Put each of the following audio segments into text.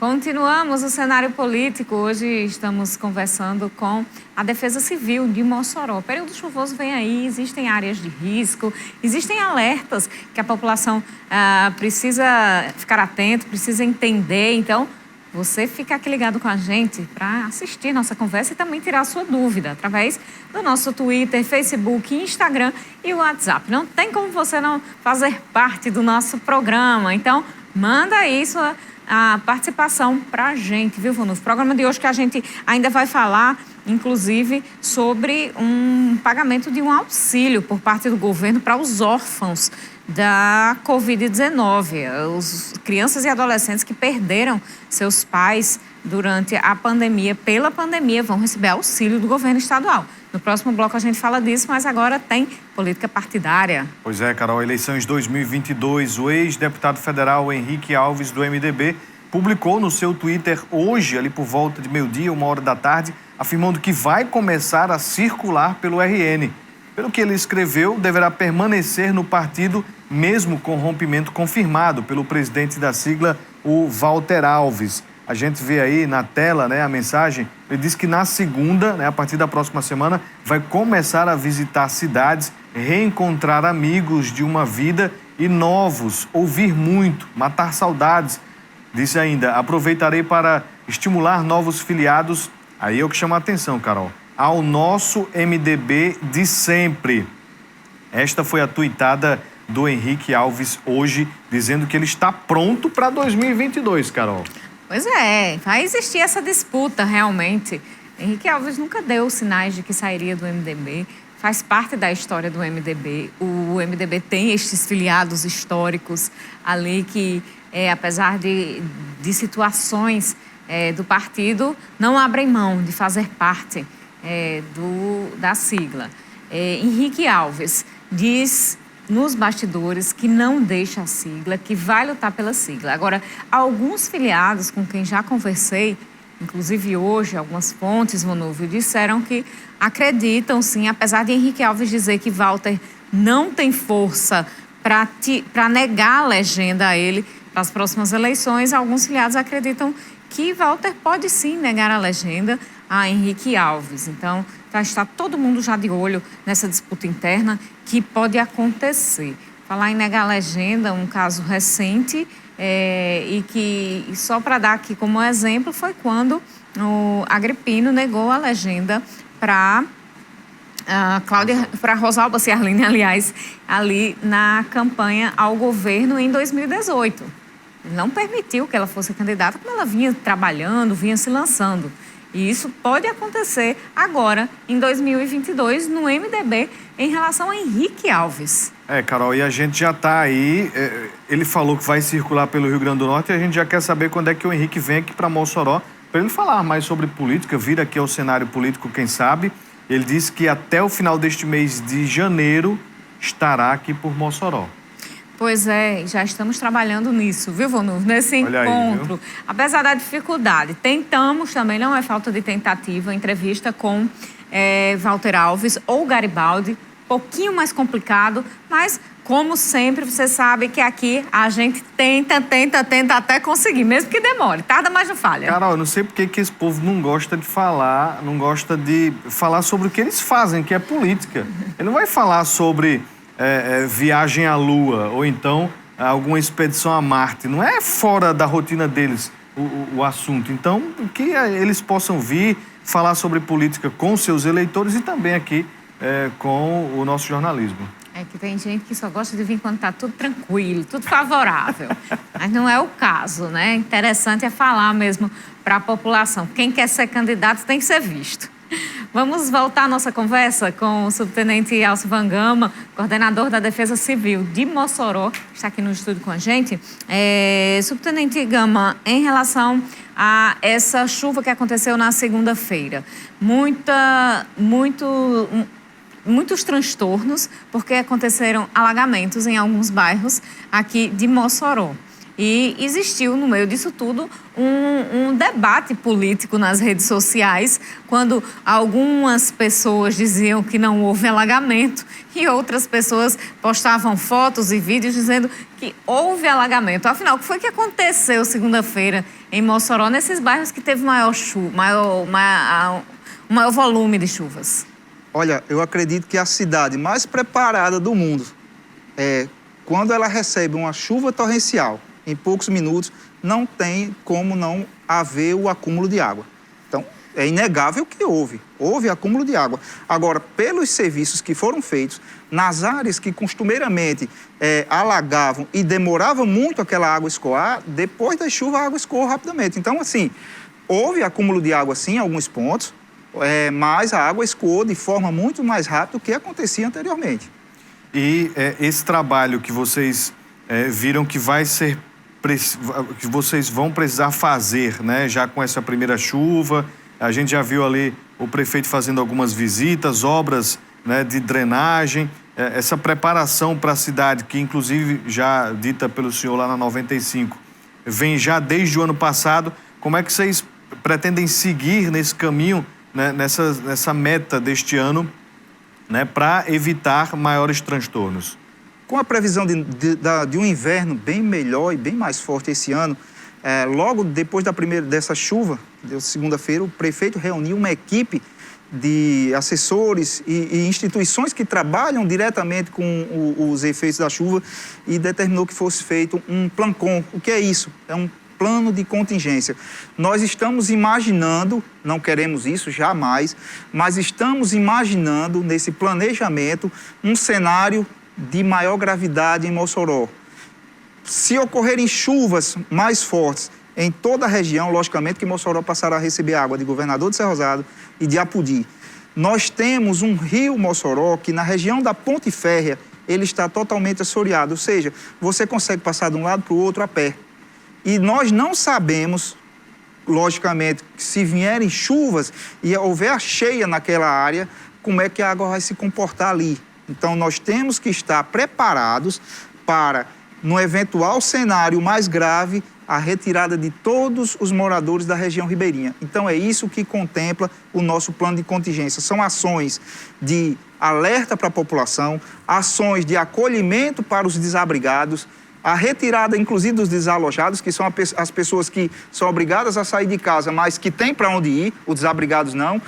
Continuamos o cenário político. Hoje estamos conversando com a Defesa Civil de Mossoró. O período chuvoso vem aí, existem áreas de risco, existem alertas que a população precisa ficar atento, precisa entender. Então, você fica aqui ligado com a gente para assistir nossa conversa e também tirar a sua dúvida através do nosso Twitter, Facebook, Instagram e WhatsApp. Não tem como você não fazer parte do nosso programa. Então, manda aí a participação para a gente, viu, Vanu? No programa de hoje que a gente ainda vai falar, inclusive, sobre um pagamento de um auxílio por parte do governo para os órfãos da Covid-19, os crianças e adolescentes que perderam seus pais durante a pandemia, pela pandemia, vão receber auxílio do governo estadual. No próximo bloco a gente fala disso, mas agora tem política partidária. Pois é, Carol, eleições 2022, o ex-deputado federal Henrique Alves, do MDB, publicou no seu Twitter hoje, ali por volta de meio-dia, 13h, afirmando que vai começar a circular pelo RN. Pelo que ele escreveu, deverá permanecer no partido, mesmo com rompimento confirmado pelo presidente da sigla, o Walter Alves. A gente vê aí na tela, a mensagem. Ele diz que na segunda, a partir da próxima semana, vai começar a visitar cidades, reencontrar amigos de uma vida e novos, ouvir muito, matar saudades. Disse ainda, aproveitarei para estimular novos filiados. Aí é o que chama a atenção, Carol. Ao nosso MDB de sempre. Esta foi a tuitada do Henrique Alves hoje, dizendo que ele está pronto para 2022, Carol. Pois é, vai existir essa disputa realmente. Henrique Alves nunca deu sinais de que sairia do MDB, faz parte da história do MDB. O MDB tem estes filiados históricos ali que, apesar de situações do partido, não abrem mão de fazer parte da sigla. Henrique Alves diz nos bastidores que não deixa a sigla, que vai lutar pela sigla. Agora, alguns filiados com quem já conversei, inclusive hoje, algumas fontes, Vonúvio, disseram que acreditam, sim, apesar de Henrique Alves dizer que Walter não tem força para negar a legenda a ele para as próximas eleições, alguns filiados acreditam que Walter pode, sim, negar a legenda a Henrique Alves. Então, está todo mundo já de olho nessa disputa interna que pode acontecer. Falar em negar a legenda, um caso recente, e que, só para dar aqui como exemplo, foi quando o Agripino negou a legenda para Rosalba Ciarline, aliás, ali na campanha ao governo em 2018. Não permitiu que ela fosse candidata, como ela vinha trabalhando, vinha se lançando. E isso pode acontecer agora, em 2022, no MDB, em relação a Henrique Alves. Carol, e a gente já está aí, ele falou que vai circular pelo Rio Grande do Norte e a gente já quer saber quando é que o Henrique vem aqui para Mossoró para ele falar mais sobre política, vir aqui ao cenário político, quem sabe. Ele disse que até o final deste mês de janeiro estará aqui por Mossoró. Pois é, já estamos trabalhando nisso, viu, Vonu? Nesse encontro. Apesar da dificuldade, tentamos também, não é falta de tentativa, entrevista com Walter Alves ou Garibaldi, pouquinho mais complicado, mas, como sempre, você sabe que aqui a gente tenta até conseguir, mesmo que demore, tarda, mas não falha. Carol, eu não sei por que esse povo não gosta de falar, sobre o que eles fazem, que é política. Ele não vai falar sobre viagem à Lua, ou então alguma expedição a Marte. Não é fora da rotina deles o assunto. Então, que eles possam vir falar sobre política com seus eleitores e também aqui com o nosso jornalismo. É que tem gente que só gosta de vir quando está tudo tranquilo, tudo favorável. Mas não é o caso, né? Interessante é falar mesmo para a população. Quem quer ser candidato tem que ser visto. Vamos voltar à nossa conversa com o subtenente Alcivan Gama, coordenador da Defesa Civil de Mossoró, que está aqui no estúdio com a gente. Subtenente Gama, em relação a essa chuva que aconteceu na segunda-feira, muitos transtornos, porque aconteceram alagamentos em alguns bairros aqui de Mossoró. E existiu, no meio disso tudo, um debate político nas redes sociais, quando algumas pessoas diziam que não houve alagamento e outras pessoas postavam fotos e vídeos dizendo que houve alagamento. Afinal, o que foi que aconteceu segunda-feira em Mossoró, nesses bairros que teve maior volume de chuvas? Olha, eu acredito que a cidade mais preparada do mundo é quando ela recebe uma chuva torrencial em poucos minutos, não tem como não haver o acúmulo de água. Então, é inegável que houve acúmulo de água. Agora, pelos serviços que foram feitos, nas áreas que costumeiramente alagavam e demorava muito aquela água escoar, depois da chuva a água escoou rapidamente. Então, assim, houve acúmulo de água sim em alguns pontos, mas a água escoou de forma muito mais rápida do que acontecia anteriormente. E esse trabalho que vocês viram que que vocês vão precisar fazer, né? Já com essa primeira chuva, a gente já viu ali o prefeito fazendo algumas visitas, obras, né, de drenagem, essa preparação para a cidade, que inclusive já dita pelo senhor lá na 95, vem já desde o ano passado. Como é que vocês pretendem seguir nesse caminho, né, nessa meta deste ano, né, para evitar maiores transtornos? Com a previsão de um inverno bem melhor e bem mais forte esse ano, logo depois dessa chuva, de segunda-feira, o prefeito reuniu uma equipe de assessores e instituições que trabalham diretamente com os efeitos da chuva e determinou que fosse feito um PLANCON. O que é isso? É um plano de contingência. Nós estamos imaginando, não queremos isso jamais, mas estamos imaginando nesse planejamento um cenário de maior gravidade em Mossoró. Se ocorrerem chuvas mais fortes em toda a região, logicamente que Mossoró passará a receber água de Governador de Cerrosado e de Apodi. Nós temos um rio Mossoró que na região da Ponte Férrea ele está totalmente assoreado, ou seja, você consegue passar de um lado para o outro a pé. E nós não sabemos, logicamente, se vierem chuvas e houver a cheia naquela área, como é que a água vai se comportar ali. Então, nós temos que estar preparados para, no eventual cenário mais grave, a retirada de todos os moradores da região ribeirinha. Então, é isso que contempla o nosso plano de contingência. São ações de alerta para a população, ações de acolhimento para os desabrigados, a retirada, inclusive, dos desalojados, que são as pessoas que são obrigadas a sair de casa, mas que têm para onde ir, os desabrigados não.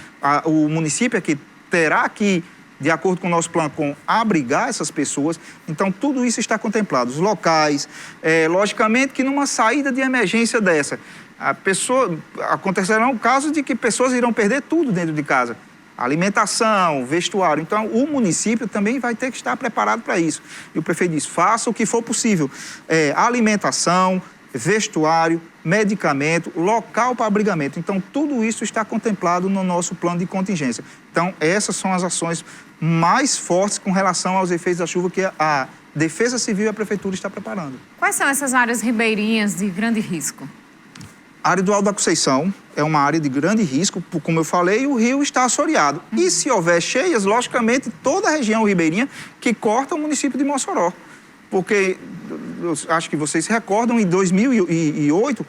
O município é que terá que, de acordo com o nosso PLANCON, abrigar essas pessoas. Então, tudo isso está contemplado. Os locais, logicamente que numa saída de emergência dessa, acontecerão casos de que pessoas irão perder tudo dentro de casa. Alimentação, vestuário. Então, o município também vai ter que estar preparado para isso. E o prefeito diz, faça o que for possível. Alimentação, vestuário, medicamento, local para abrigamento. Então, tudo isso está contemplado no nosso plano de contingência. Então, essas são as ações mais fortes com relação aos efeitos da chuva que a Defesa Civil e a Prefeitura está preparando. Quais são essas áreas ribeirinhas de grande risco? A área do Alto da Conceição é uma área de grande risco, como eu falei, o rio está assoreado. E se houver cheias, logicamente, toda a região ribeirinha que corta o município de Mossoró. Porque, acho que vocês se recordam, em 2008,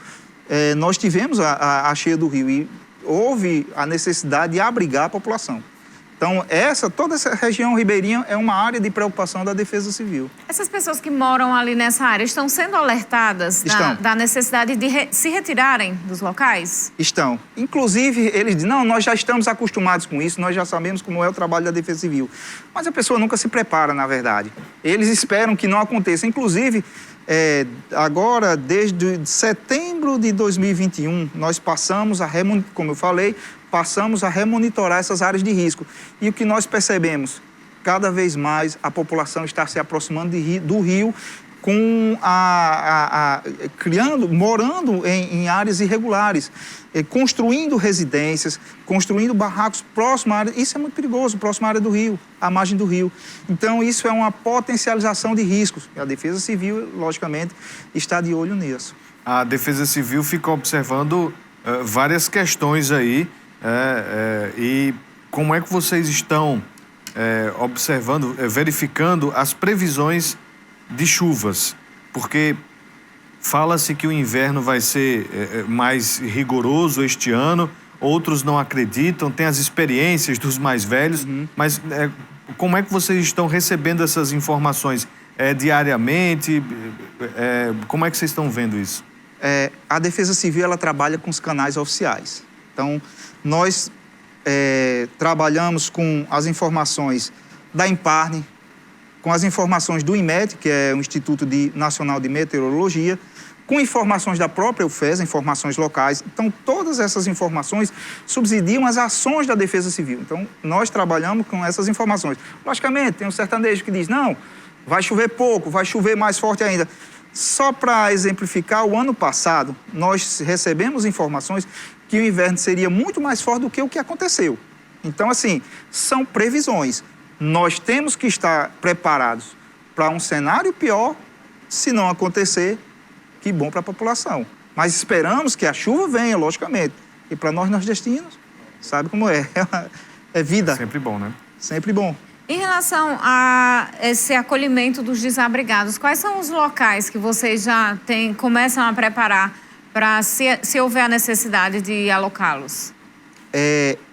nós tivemos a cheia do rio e houve a necessidade de abrigar a população. Então, toda essa região ribeirinha é uma área de preocupação da Defesa Civil. Essas pessoas que moram ali nessa área estão sendo alertadas da necessidade de se retirarem dos locais? Estão. Inclusive, eles dizem, não, nós já estamos acostumados com isso, nós já sabemos como é o trabalho da Defesa Civil. Mas a pessoa nunca se prepara, na verdade. Eles esperam que não aconteça. Inclusive, agora, desde setembro de 2021, nós passamos como eu falei, passamos a remonitorar essas áreas de risco. E o que nós percebemos? Cada vez mais a população está se aproximando do rio, morando em áreas irregulares, construindo residências, construindo barracos próximo à área. Isso é muito perigoso, próximo à área do rio, à margem do rio. Então, isso é uma potencialização de riscos. E a Defesa Civil, logicamente, está de olho nisso. A Defesa Civil fica observando várias questões aí. E como é que vocês estão observando, verificando as previsões de chuvas? Porque fala-se que o inverno vai ser mais rigoroso este ano, outros não acreditam, tem as experiências dos mais velhos, mas como é que vocês estão recebendo essas informações diariamente? Como é que vocês estão vendo isso? a Defesa Civil ela trabalha com os canais oficiais. Então, nós trabalhamos com as informações da Imparne, com as informações do INMET, que é o Instituto Nacional de Meteorologia, com informações da própria UFES, informações locais. Então, todas essas informações subsidiam as ações da Defesa Civil. Então, nós trabalhamos com essas informações. Logicamente, tem um sertanejo que diz, não, vai chover pouco, vai chover mais forte ainda. Só para exemplificar, o ano passado, nós recebemos informações que o inverno seria muito mais forte do que o que aconteceu. Então, assim, são previsões. Nós temos que estar preparados para um cenário pior, se não acontecer, que bom para a população. Mas esperamos que a chuva venha, logicamente. E para nós nordestinos, sabe como é? É vida. Sempre bom, né? Sempre bom. Em relação a esse acolhimento dos desabrigados, quais são os locais que vocês já começam a preparar para, se houver a necessidade de alocá-los?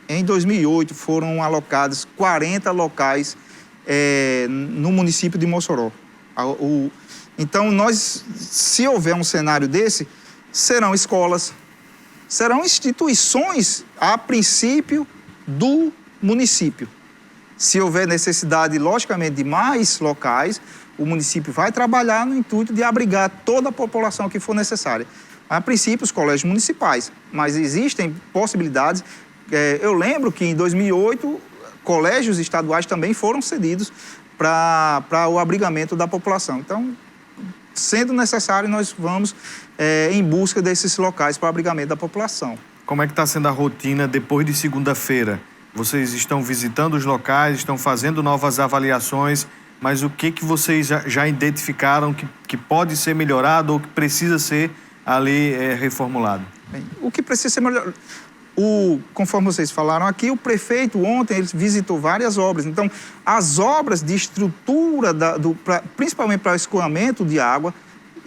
Em 2008, foram alocados 40 locais no município de Mossoró. Então, se houver um cenário desse, serão escolas, serão instituições, a princípio, do município. Se houver necessidade, logicamente, de mais locais, o município vai trabalhar no intuito de abrigar toda a população que for necessária. A princípio, os colégios municipais, mas existem possibilidades. Eu lembro que, em 2008, colégios estaduais também foram cedidos para o abrigamento da população. Então, sendo necessário, nós vamos em busca desses locais para o abrigamento da população. Como é que está sendo a rotina depois de segunda-feira? Vocês estão visitando os locais, estão fazendo novas avaliações, mas o que vocês já identificaram que pode ser melhorado ou que precisa ser ali reformulado? Bem, o que precisa ser melhorado... Conforme vocês falaram aqui, o prefeito ontem ele visitou várias obras. Então, as obras de estrutura, principalmente para o escoamento de água,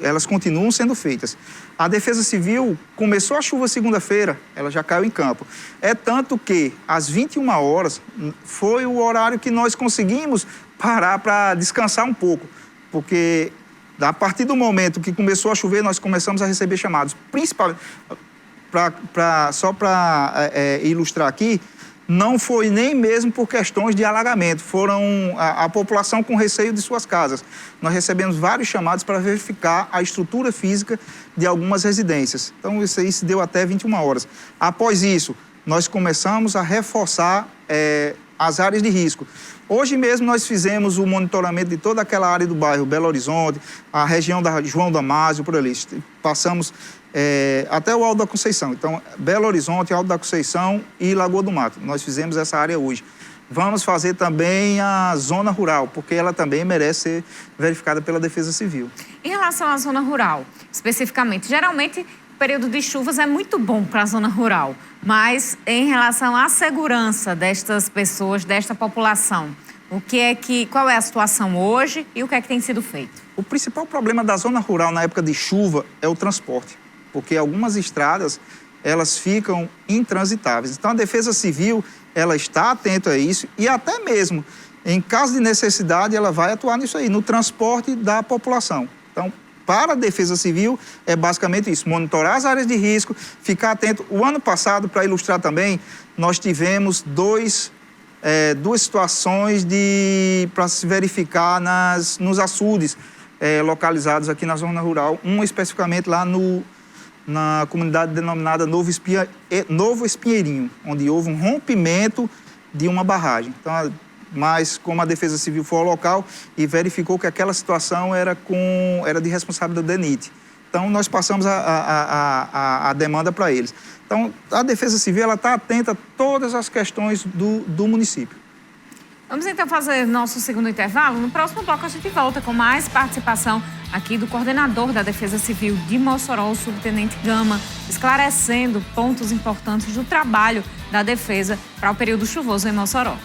elas continuam sendo feitas. A Defesa Civil começou a chuva segunda-feira, ela já caiu em campo. É tanto que, às 21 horas, foi o horário que nós conseguimos parar para descansar um pouco. Porque, a partir do momento que começou a chover, nós começamos a receber chamados, principalmente... Só para ilustrar aqui, não foi nem mesmo por questões de alagamento, foram a população com receio de suas casas. Nós recebemos vários chamados para verificar a estrutura física de algumas residências. Então, isso aí se deu até 21 horas. Após isso, nós começamos a reforçar as áreas de risco. Hoje mesmo nós fizemos o monitoramento de toda aquela área do bairro Belo Horizonte, a região da João Damásio, por ali. Passamos até o Alto da Conceição. Então, Belo Horizonte, Alto da Conceição e Lagoa do Mato. Nós fizemos essa área hoje. Vamos fazer também a zona rural, porque ela também merece ser verificada pela Defesa Civil. Em relação à zona rural, especificamente, geralmente o período de chuvas é muito bom para a zona rural, mas em relação à segurança destas pessoas, desta população, qual é a situação hoje e o que é que tem sido feito? O principal problema da zona rural na época de chuva é o transporte, porque algumas estradas elas ficam intransitáveis. Então, a Defesa Civil ela está atenta a isso e até mesmo, em caso de necessidade, ela vai atuar nisso aí, no transporte da população. Então, para a Defesa Civil, é basicamente isso, monitorar as áreas de risco, ficar atento. O ano passado, para ilustrar também, nós tivemos duas situações para se verificar nos açudes localizados aqui na zona rural, uma especificamente lá na comunidade denominada Novo Espinheirinho, onde houve um rompimento de uma barragem. Então, mas como a Defesa Civil foi ao local e verificou que aquela situação era de responsabilidade do DENIT. Então, nós passamos a demanda para eles. Então, a Defesa Civil está atenta a todas as questões do município. Vamos então fazer nosso segundo intervalo. No próximo bloco a gente volta com mais participação aqui do coordenador da Defesa Civil de Mossoró, o subtenente Gama, esclarecendo pontos importantes do trabalho da defesa para o período chuvoso em Mossoró.